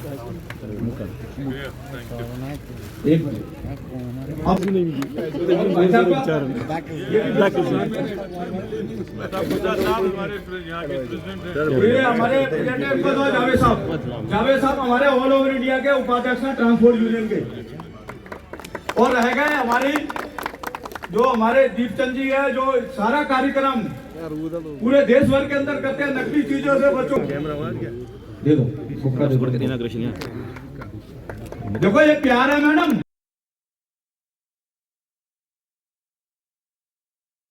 एक मिनट हमारे जावेद साहब हमारे ऑल ओवर इंडिया के उपाध्यक्ष हैं ट्रांसपोर्ट यूनियन के, और रह गए हमारी जो हमारे दीपचंद जी है जो सारा कार्यक्रम पूरे देश भर के अंदर करते हैं नकली चीजों से बचो। देखो ये प्यार है मैडम।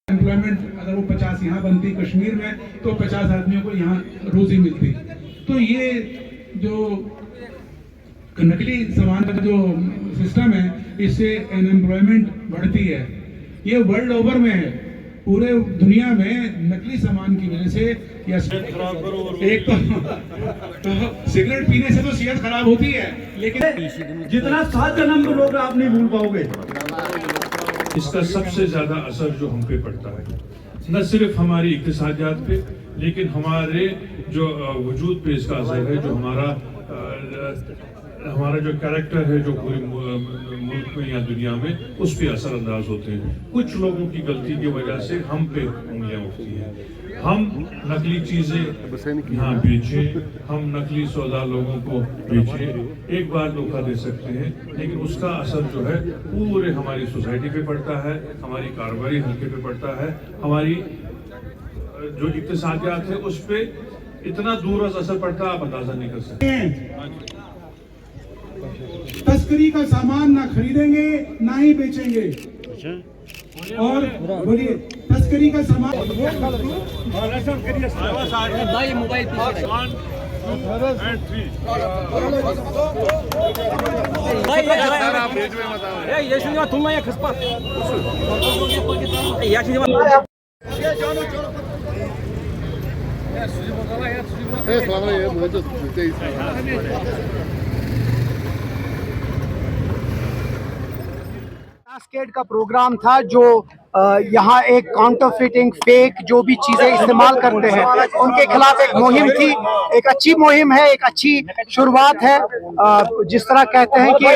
एम्प्लॉयमेंट अगर वो 50 यहाँ बनती कश्मीर में तो 50 आदमियों को यहाँ रोजी मिलती। तो ये जो नकली सामान का जो सिस्टम है इससे अनएम्प्लॉयमेंट बढ़ती है। ये वर्ल्ड ओवर में है, पूरे दुनिया में नकली सामान की वजह से या एक तो सिगरेट पीने से तो सेहत खराब होती है, लेकिन जितना 7 जन्म में लोग आप नहीं भूल पाओगे। इसका सबसे ज्यादा असर जो हम पे पड़ता है न सिर्फ हमारी इक्तिसादियात पे लेकिन हमारे जो वजूद पे इसका असर है, जो हमारा जो कैरेक्टर है जो पूरे मुल्क में या दुनिया में उस पर असरअंदाज होते हैं। कुछ लोगों की गलती की वजह से हम पे उंगलियां उठती हैं। हम नकली चीजें यहाँ बेचें, हम नकली सौदा लोगों को बेचें, एक बार धोखा दे सकते हैं, लेकिन उसका असर जो है पूरे हमारी सोसाइटी पे पड़ता है, हमारी कारोबारी हल्के पे पड़ता है, हमारी जो इक्तिसादियात है उस पर इतना दूर असर पड़ता है आप अंदाजा नहीं कर सकते। तस्करी का सामान ना खरीदेंगे ना ही बेचेंगे। और बोलिए तस्करी का सामान कैस्केड का प्रोग्राम था जो यहाँ एक काउंटरफिटिंग फेक जो भी चीजें इस्तेमाल करते हैं उनके खिलाफ एक मुहिम थी। एक अच्छी मुहिम है, एक अच्छी शुरुआत है। जिस तरह कहते हैं कि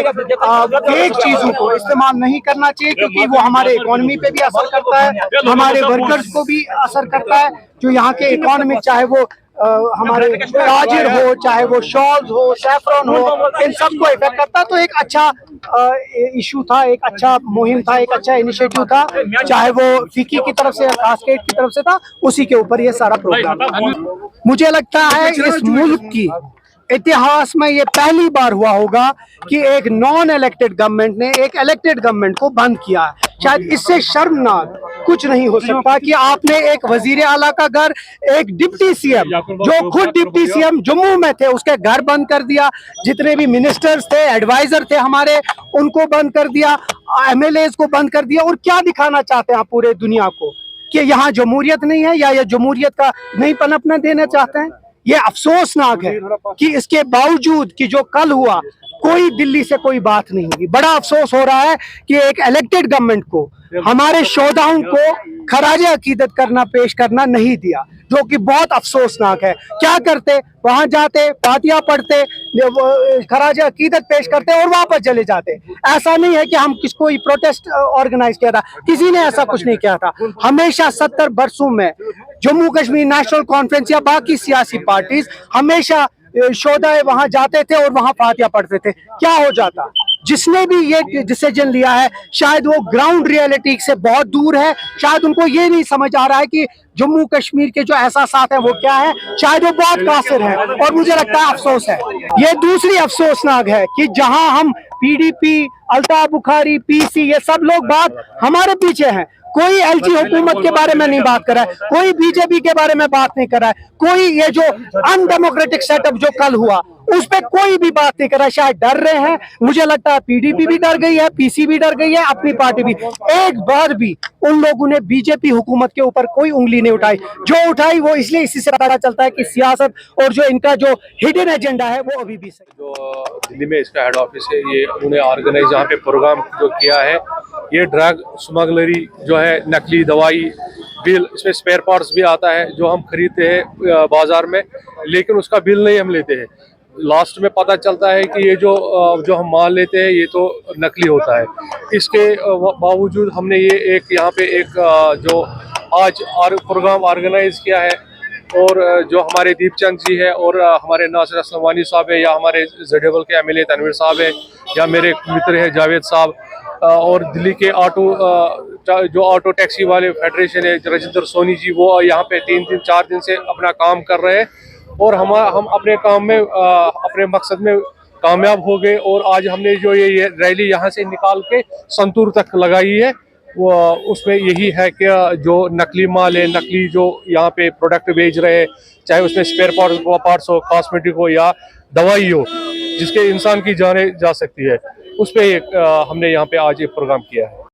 फेक चीजों को इस्तेमाल नहीं करना चाहिए क्योंकि वो हमारे इकोनॉमी पे भी असर करता है, हमारे वर्कर्स को भी असर करता है। जो यहाँ के इकोनॉमी चाहे वो हमारे ताजिर हो, चाहे वो शॉल्स हो, सैफरन हो, इन सबको इफेक्ट करता है। तो एक अच्छा इशू था, एक अच्छा मुहिम था, एक अच्छा इनिशिएटिव था, चाहे वो फिकी की तरफ से या कास्केड की तरफ से था, उसी के ऊपर ये सारा प्रोग्राम था। मुझे लगता है इस मुल्क की इतिहास में ये पहली बार हुआ होगा कि एक नॉन इलेक्टेड गवर्नमेंट ने एक इलेक्टेड गवर्नमेंट को बंद किया है। शायद इससे शर्मनाक कुछ नहीं हो सकता कि आपने एक वजीर आला का घर, एक डिप्टी सीएम जो खुद डिप्टी सीएम जम्मू में थे उसके घर बंद कर दिया, जितने भी मिनिस्टर्स थे, एडवाइजर थे हमारे, उनको बंद कर दिया, एमएलएज को बंद कर दिया। और क्या दिखाना चाहते हैं आप पूरे दुनिया को कि यहाँ जमहूरियत नहीं है या ये जमहूरियत का नहीं पनपना देना चाहते हैं? ये अफसोसनाक है कि इसके बावजूद कि जो कल हुआ कोई दिल्ली से कोई बात नहीं हुई। बड़ा अफसोस हो रहा है कि एक इलेक्टेड गवर्नमेंट को हमारे शोधाओं को खराज अकीदत करना पेश करना नहीं दिया, जो कि बहुत अफसोसनाक है। क्या करते, वहां जाते, फातिहा पढ़ते, खराज अकीदत पेश करते और वापस चले जाते। ऐसा नहीं है कि हम किसको प्रोटेस्ट ऑर्गेनाइज किया था, किसी ने ऐसा कुछ नहीं किया था। हमेशा 70 बरसों में जम्मू कश्मीर नेशनल कॉन्फ्रेंस या बाकी सियासी पार्टीज हमेशा शोधा वहां जाते थे और वहां फातिहा पढ़ते थे। क्या हो जाता? जिसने भी ये डिसीजन लिया है शायद वो ग्राउंड रियलिटी से बहुत दूर है, शायद उनको ये नहीं समझ आ रहा है कि जम्मू कश्मीर के जो एहसासात है वो क्या है, शायद वो बहुत कासिर है। और मुझे लगता है अफसोस है, ये दूसरी अफसोसनाक है कि जहां हम पीडीपी, अल्ताफ बुखारी, पीसी ये सब लोग बात हमारे पीछे हैं। कोई एलजी हुकूमत के बारे में नहीं बात कर रहा है, कोई बीजेपी के बारे में बात नहीं कर रहा है, कोई ये जो अनडेमोक्रेटिक सेटअप जो कल हुआ उस पे कोई भी बात नहीं कर रहा है। शायद डर रहे हैं, मुझे लगता है पीडीपी भी डर गई है, पीसी भी डर गई है, अपनी पार्टी भी। एक बार भी उन लोगों ने बीजेपी हुकूमत के ऊपर कोई उंगली नहीं उठाई, जो उठाई वो इसलिए इसी से पता चलता है कि सियासत और जो इनका जो हिडन एजेंडा है वो अभी भी सही। जो दिल्ली में इसका हेड ऑफिस है, ये उन्होंने ऑर्गेनाइज यहाँ पे प्रोग्राम जो किया है, ये ड्रग स्मगलरी जो है, नकली दवाई बिल, इसमें स्पेयर पार्ट्स भी आता है जो हम खरीदते हैं बाजार में, लेकिन उसका बिल नहीं हम लेते हैं। लास्ट में पता चलता है कि ये जो हम माल लेते हैं ये तो नकली होता है। इसके बावजूद हमने ये एक यहाँ पे एक जो आज प्रोग्राम ऑर्गेनाइज किया है और जो हमारे दीपचंद जी है और हमारे नासिर असलम साहब है या हमारे जेडेबल के एमएलए तनवीर साहब है या मेरे मित्र है जावेद साहब और दिल्ली के जो ऑटो टैक्सी वाले फेडरेशन है राजिंदर सोनी जी, वो यहाँ पे 3-4 दिन से अपना काम कर रहे हैं और हम अपने काम में अपने मकसद में कामयाब हो गए। और आज हमने जो ये रैली यहाँ से निकाल के संतूर तक लगाई है, वो उसमें यही है कि जो नकली माल है, नकली जो यहाँ पे प्रोडक्ट बेच रहे हैं, चाहे उसमें स्पेयर पार्ट्स हो, कॉस्मेटिक हो या दवाई हो, जिसके इंसान की जाने जा सकती है, उस पर हमने यहाँ पे आज एक प्रोग्राम किया है।